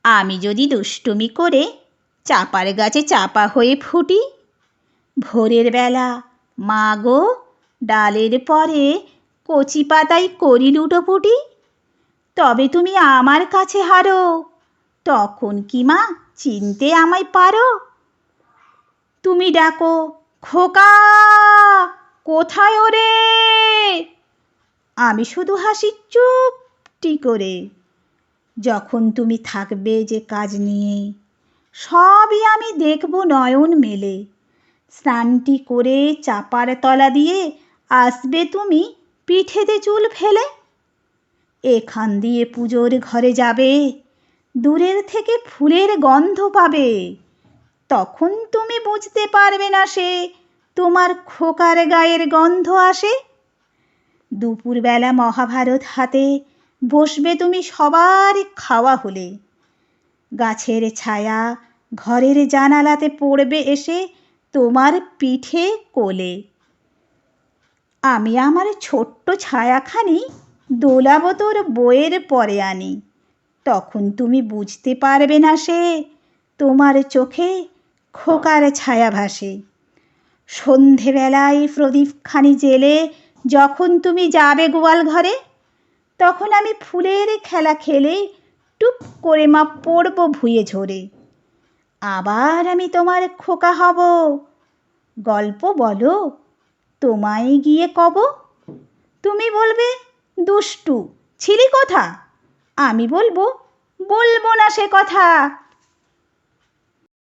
আমি যদি দুষ্টুমি করে চাপার গাছে চাপা হয়ে ফুটি, ভোরের বেলা মা গো ডালের পরে কচি পাতায় করি লুটোপুটি, তবে তুমি আমার কাছে হারো, তখন কি মা চিনতে আমায় পারো? তুমি ডাকো খোকা, কোথায় ওরে? আমি শুধু হাসি চুপটি করে। যখন তুমি থাকবে যে কাজ নিয়ে, সবই আমি দেখব নয়ন মেলে। স্নানটি করে চাপার তলা দিয়ে আসবে তুমি পিঠেতে চুল ফেলে। এখান দিয়ে পুজোর ঘরে যাবে, দূরের থেকে ফুলের গন্ধ পাবে। তখন তুমি বুঝতে পারবে না সে তোমার খোকার গায়ের গন্ধ আসে। দুপুরবেলা মহাভারত হাতে বসবে তুমি সবার খাওয়া হলে। গাছের ছায়া ঘরের জানালাতে পড়বে এসে তোমার পিঠে কোলে। আমি আমার ছোট্ট ছায়াখানি দোলাবো তোর বইয়ের পরে আনি। তখন তুমি বুঝতে পারবে না সে তোমার চোখে খোকার ছায়া ভাসে। সন্ধেবেলায় প্রদীপখানি জেলে যখন তুমি যাবে গোয়াল ঘরে, তখন আমি ফুলের খেলা খেলে টুপ করে মা পড়ব ভুঁয়ে ঝরে। আবার আমি তোমার খোকা হব, গল্প বলো তোমায় গিয়ে কব। তুমি বলবে দুষ্টু ছিলি কোথা, আমি বলবো বলবো না সে কথা।